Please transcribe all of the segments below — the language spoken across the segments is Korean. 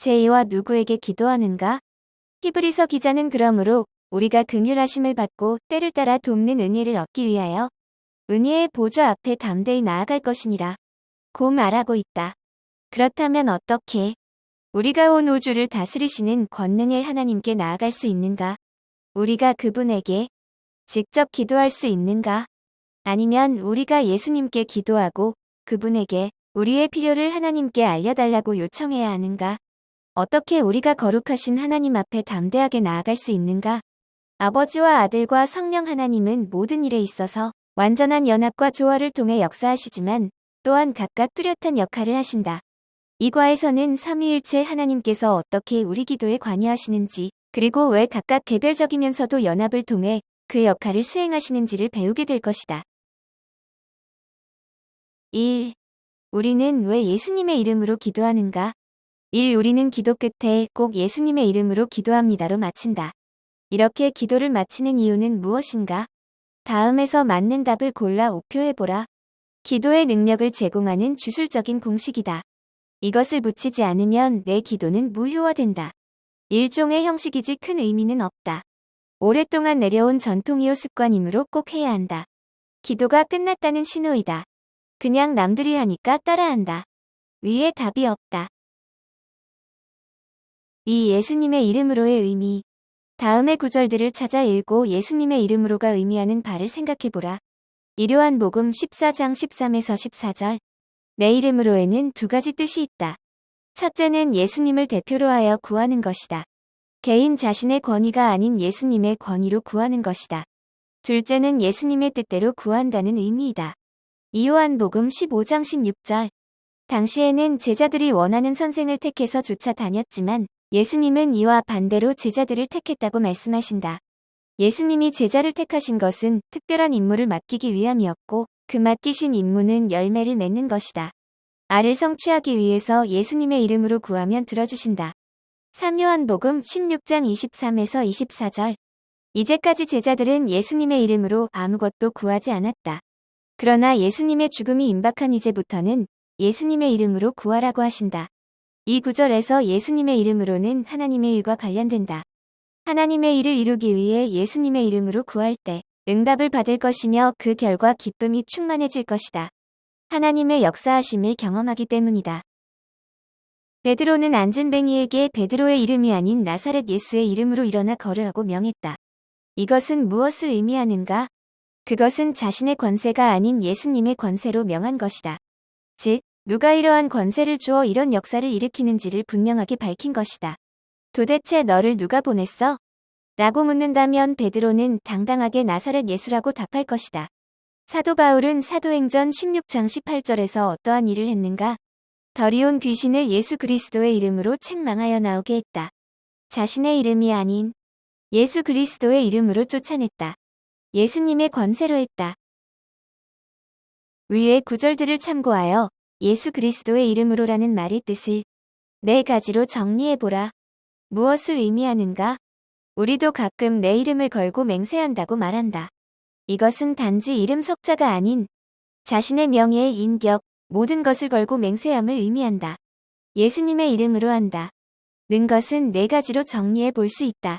제2와 누구에게 기도하는가? 히브리서 기자는 그러므로 우리가 긍휼하심을 받고 때를 따라 돕는 은혜를 얻기 위하여 은혜의 보좌 앞에 담대히 나아갈 것이니라 고 말하고 있다. 그렇다면 어떻게 우리가 온 우주를 다스리시는 권능의 하나님께 나아갈 수 있는가? 우리가 그분에게 직접 기도할 수 있는가? 아니면 우리가 예수님께 기도하고 그분에게 우리의 필요를 하나님께 알려달라고 요청해야 하는가? 어떻게 우리가 거룩하신 하나님 앞에 담대하게 나아갈 수 있는가? 아버지와 아들과 성령 하나님은 모든 일에 있어서 완전한 연합과 조화를 통해 역사하시지만 또한 각각 뚜렷한 역할을 하신다. 이 과에서는 삼위일체 하나님께서 어떻게 우리 기도에 관여하시는지 그리고 왜 각각 개별적이면서도 연합을 통해 그 역할을 수행하시는지를 배우게 될 것이다. 1. 우리는 왜 예수님의 이름으로 기도하는가? 1. 우리는 기도 끝에 꼭 예수님의 이름으로 기도합니다로 마친다. 이렇게 기도를 마치는 이유는 무엇인가? 다음에서 맞는 답을 골라 오표해보라. 기도의 능력을 제공하는 주술적인 공식이다. 이것을 붙이지 않으면 내 기도는 무효화된다. 일종의 형식이지 큰 의미는 없다. 오랫동안 내려온 전통이요 습관이므로 꼭 해야 한다. 기도가 끝났다는 신호이다. 그냥 남들이 하니까 따라한다. 위에 답이 없다. 이 예수님의 이름으로의 의미. 다음의 구절들을 찾아 읽고 예수님의 이름으로가 의미하는 바를 생각해보라. 요한복음 14장 13에서 14절. 내 이름으로에는 두 가지 뜻이 있다. 첫째는 예수님을 대표로 하여 구하는 것이다. 개인 자신의 권위가 아닌 예수님의 권위로 구하는 것이다. 둘째는 예수님의 뜻대로 구한다는 의미이다. 요한복음 15장 16절. 당시에는 제자들이 원하는 선생을 택해서 쫓아 다녔지만 예수님은 이와 반대로 제자들을 택했다고 말씀하신다. 예수님이 제자를 택하신 것은 특별한 임무를 맡기기 위함이었고 그 맡기신 임무는 열매를 맺는 것이다. 알을 성취하기 위해서 예수님의 이름으로 구하면 들어주신다. 3요한복음 16장 23에서 24절. 이제까지 제자들은 예수님의 이름으로 아무것도 구하지 않았다. 그러나 예수님의 죽음이 임박한 이제부터는 예수님의 이름으로 구하라고 하신다. 이 구절에서 예수님의 이름으로는 하나님의 일과 관련된다. 하나님의 일을 이루기 위해 예수님의 이름으로 구할 때 응답을 받을 것이며 그 결과 기쁨이 충만해질 것이다. 하나님의 역사하심을 경험하기 때문이다. 베드로는 안진뱅이에게 베드로의 이름이 아닌 나사렛 예수의 이름으로 일어나 걸으라고 명했다. 이것은 무엇을 의미하는가? 그것은 자신의 권세가 아닌 예수님의 권세로 명한 것이다. 즉, 누가 이러한 권세를 주어 이런 역사를 일으키는지를 분명하게 밝힌 것이다. 도대체 너를 누가 보냈어? 라고 묻는다면 베드로는 당당하게 나사렛 예수라고 답할 것이다. 사도 바울은 사도행전 16장 18절에서 어떠한 일을 했는가? 더리온 귀신을 예수 그리스도의 이름으로 책망하여 나오게 했다. 자신의 이름이 아닌 예수 그리스도의 이름으로 쫓아냈다. 예수님의 권세로 했다. 위의 구절들을 참고하여 예수 그리스도의 이름으로라는 말의 뜻을 네 가지로 정리해보라. 무엇을 의미하는가? 우리도 가끔 내 이름을 걸고 맹세한다고 말한다. 이것은 단지 이름 석자가 아닌 자신의 명예, 인격, 모든 것을 걸고 맹세함을 의미한다. 예수님의 이름으로 한다. 는 것은 네 가지로 정리해 볼 수 있다.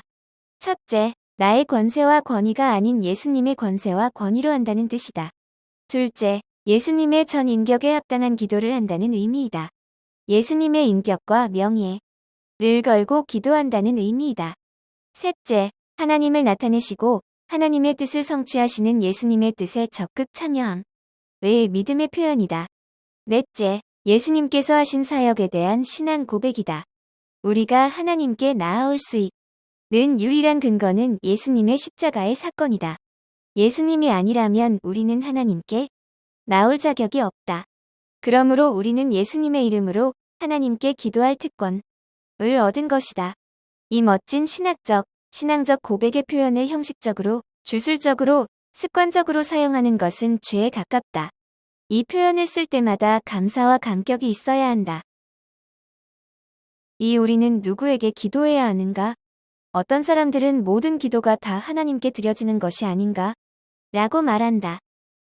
첫째, 나의 권세와 권위가 아닌 예수님의 권세와 권위로 한다는 뜻이다. 둘째, 예수님의 전 인격에 합당한 기도를 한다는 의미이다. 예수님의 인격과 명예를 걸고 기도한다는 의미이다. 셋째, 하나님을 나타내시고 하나님의 뜻을 성취하시는 예수님의 뜻에 적극 참여함. 의 믿음의 표현이다. 넷째, 예수님께서 하신 사역에 대한 신앙 고백이다. 우리가 하나님께 나아올 수 있는 유일한 근거는 예수님의 십자가의 사건이다. 예수님이 아니라면 우리는 하나님께 나올 자격이 없다. 그러므로 우리는 예수님의 이름으로 하나님께 기도할 특권을 얻은 것이다. 이 멋진 신앙적 고백의 표현을 형식적으로, 주술적으로, 습관적으로 사용하는 것은 죄에 가깝다. 이 표현을 쓸 때마다 감사와 감격이 있어야 한다. 우리는 누구에게 기도해야 하는가? 어떤 사람들은 모든 기도가 다 하나님께 드려지는 것이 아닌가? 라고 말한다.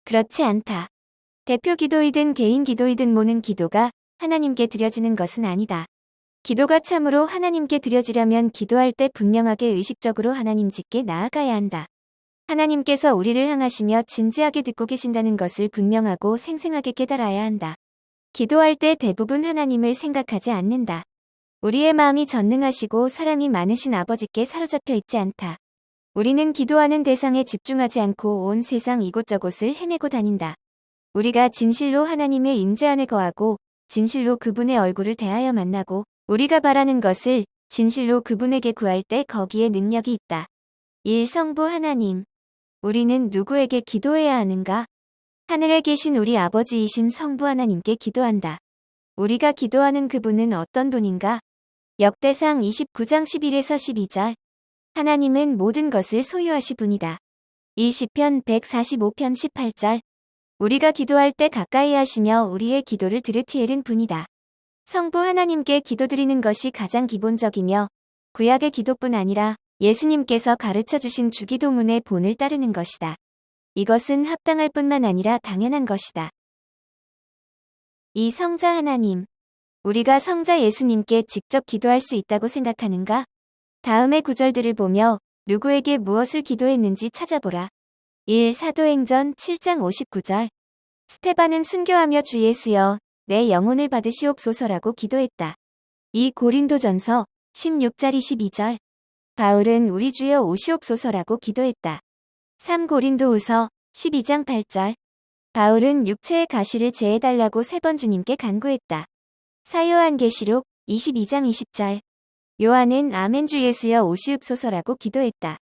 그렇지 않다. 대표 기도이든 개인 기도이든 모든 기도가 하나님께 드려지는 것은 아니다. 기도가 참으로 하나님께 드려지려면 기도할 때 분명하게 의식적으로 하나님께 나아가야 한다. 하나님께서 우리를 향하시며 진지하게 듣고 계신다는 것을 분명하고 생생하게 깨달아야 한다. 기도할 때 대부분 하나님을 생각하지 않는다. 우리의 마음이 전능하시고 사랑이 많으신 아버지께 사로잡혀 있지 않다. 우리는 기도하는 대상에 집중하지 않고 온 세상 이곳저곳을 헤매고 다닌다. 우리가 진실로 하나님의 임재 안에 거하고 진실로 그분의 얼굴을 대하여 만나고 우리가 바라는 것을 진실로 그분에게 구할 때 거기에 능력이 있다. 1. 성부 하나님. 우리는 누구에게 기도해야 하는가? 하늘에 계신 우리 아버지이신 성부 하나님께 기도한다. 우리가 기도하는 그분은 어떤 분인가? 역대상 29장 11에서 12절. 하나님은 모든 것을 소유하시 분이다. 이 시편 145편 18절. 우리가 기도할 때 가까이 하시며 우리의 기도를 들으티에른 분이다. 성부 하나님께 기도드리는 것이 가장 기본적이며 구약의 기도뿐 아니라 예수님께서 가르쳐 주신 주기도문의 본을 따르는 것이다. 이것은 합당할 뿐만 아니라 당연한 것이다. 이 성자 하나님. 우리가 성자 예수님께 직접 기도할 수 있다고 생각하는가? 다음의 구절들을 보며 누구에게 무엇을 기도했는지 찾아보라. 1. 사도행전 7장 59절. 스테반은 순교하며 주 예수여 내 영혼을 받으시옵소서라고 기도했다. 2. 고린도전서 16장 22절. 바울은 우리 주여 오시옵소서라고 기도했다. 3. 고린도후서 12장 8절. 바울은 육체의 가시를 제해달라고 3번 주님께 간구했다. 4. 요한계시록 22장 20절. 요한은 아멘 주 예수여 오시옵소서라고 기도했다.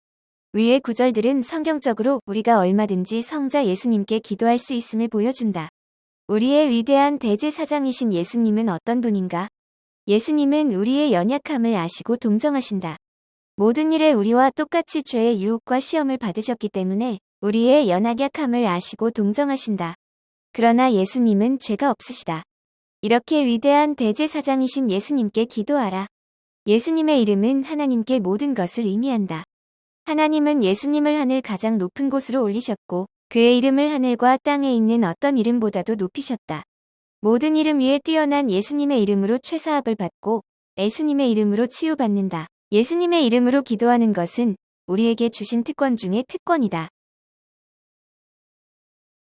위의 구절들은 성경적으로 우리가 얼마든지 성자 예수님께 기도할 수 있음을 보여준다. 우리의 위대한 대제사장이신 예수님은 어떤 분인가? 예수님은 우리의 연약함을 아시고 동정하신다. 모든 일에 우리와 똑같이 죄의 유혹과 시험을 받으셨기 때문에 우리의 연약함을 아시고 동정하신다. 그러나 예수님은 죄가 없으시다. 이렇게 위대한 대제사장이신 예수님께 기도하라. 예수님의 이름은 하나님께 모든 것을 의미한다. 하나님은 예수님을 하늘 가장 높은 곳으로 올리셨고 그의 이름을 하늘과 땅에 있는 어떤 이름보다도 높이셨다. 모든 이름 위에 뛰어난 예수님의 이름으로 최사합을 받고 예수님의 이름으로 치유받는다. 예수님의 이름으로 기도하는 것은 우리에게 주신 특권 중의 특권이다.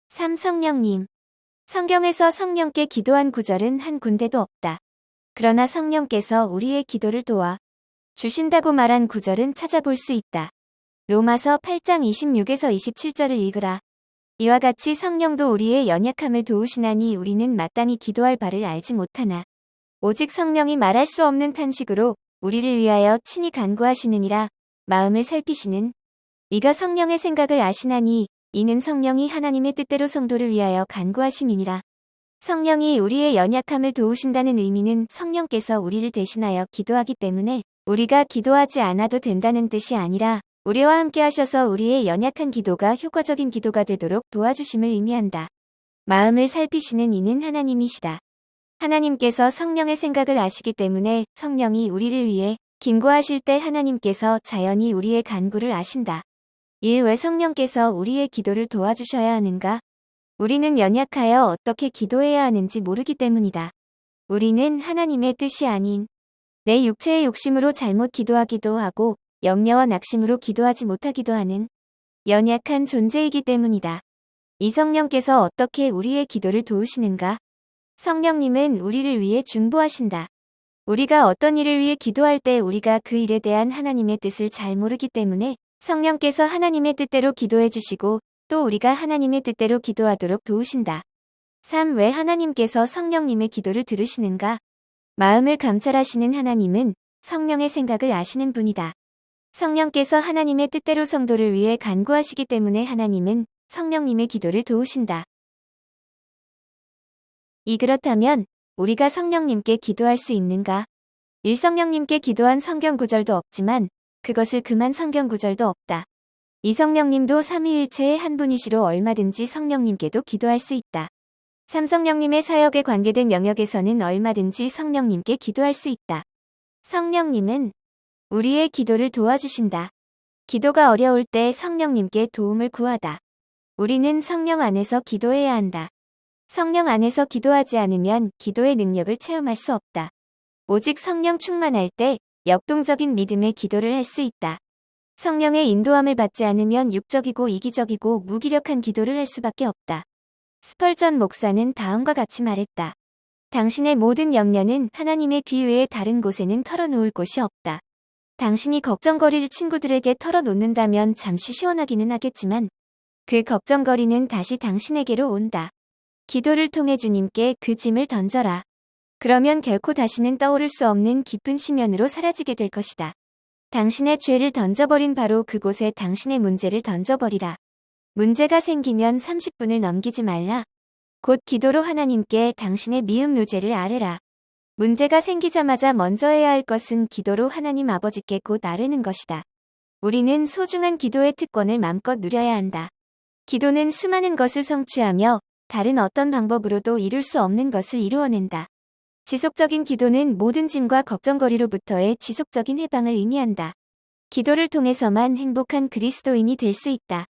3. 성령님. 성경에서 성령께 기도한 구절은 한 군데도 없다. 그러나 성령께서 우리의 기도를 도와 주신다고 말한 구절은 찾아볼 수 있다. 로마서 8장 26에서 27절을 읽으라. 이와 같이 성령도 우리의 연약함을 도우시나니 우리는 마땅히 기도할 바를 알지 못하나 오직 성령이 말할 수 없는 탄식으로 우리를 위하여 친히 간구하시느니라. 마음을 살피시는 이가 성령의 생각을 아시나니 이는 성령이 하나님의 뜻대로 성도를 위하여 간구하심이니라. 성령이 우리의 연약함을 도우신다는 의미는 성령께서 우리를 대신하여 기도하기 때문에 우리가 기도하지 않아도 된다는 뜻이 아니라 우리와 함께 하셔서 우리의 연약한 기도가 효과적인 기도가 되도록 도와주심을 의미한다. 마음을 살피시는 이는 하나님이시다. 하나님께서 성령의 생각을 아시기 때문에 성령이 우리를 위해 간구하실 때 하나님께서 자연히 우리의 간구를 아신다. 1. 왜 성령께서 우리의 기도를 도와주셔야 하는가? 우리는 연약하여 어떻게 기도해야 하는지 모르기 때문이다. 우리는 하나님의 뜻이 아닌 내 육체의 욕심으로 잘못 기도하기도 하고 염려와 낙심으로 기도하지 못하기도 하는 연약한 존재이기 때문이다. 이 성령께서 어떻게 우리의 기도를 도우시는가? 성령님은 우리를 위해 중보하신다. 우리가 어떤 일을 위해 기도할 때 우리가 그 일에 대한 하나님의 뜻을 잘 모르기 때문에 성령께서 하나님의 뜻대로 기도해 주시고 또 우리가 하나님의 뜻대로 기도하도록 도우신다. 3. 왜 하나님께서 성령님의 기도를 들으시는가? 마음을 감찰하시는 하나님은 성령의 생각을 아시는 분이다. 성령께서 하나님의 뜻대로 성도를 위해 간구하시기 때문에 하나님은 성령님의 기도를 도우신다. 그렇다면 우리가 성령님께 기도할 수 있는가? 1. 성령님께 기도한 성경 구절도 없지만 그것을 금한 성경 구절도 없다. 2. 성령님도 삼위일체의 한 분이시로 얼마든지 성령님께도 기도할 수 있다. 3. 성령님의 사역에 관계된 영역에서는 얼마든지 성령님께 기도할 수 있다. 성령님은 우리의 기도를 도와주신다. 기도가 어려울 때 성령님께 도움을 구하다. 우리는 성령 안에서 기도해야 한다. 성령 안에서 기도하지 않으면 기도의 능력을 체험할 수 없다. 오직 성령 충만할 때 역동적인 믿음의 기도를 할 수 있다. 성령의 인도함을 받지 않으면 육적이고 이기적이고 무기력한 기도를 할 수밖에 없다. 스펄전 목사는 다음과 같이 말했다. 당신의 모든 염려는 하나님의 귀 외에 다른 곳에는 털어놓을 곳이 없다. 당신이 걱정거리를 친구들에게 털어놓는다면 잠시 시원하기는 하겠지만 그 걱정거리는 다시 당신에게로 온다. 기도를 통해 주님께 그 짐을 던져라. 그러면 결코 다시는 떠오를 수 없는 깊은 심연으로 사라지게 될 것이다. 당신의 죄를 던져버린 바로 그곳에 당신의 문제를 던져버리라. 문제가 생기면 30분을 넘기지 말라. 곧 기도로 하나님께 당신의 미움 누제를 아뢰라. 문제가 생기자마자 먼저 해야 할 것은 기도로 하나님 아버지께 곧 아뢰는 것이다. 우리는 소중한 기도의 특권을 맘껏 누려야 한다. 기도는 수많은 것을 성취하며 다른 어떤 방법으로도 이룰 수 없는 것을 이루어낸다. 지속적인 기도는 모든 짐과 걱정거리로부터의 지속적인 해방을 의미한다. 기도를 통해서만 행복한 그리스도인이 될 수 있다.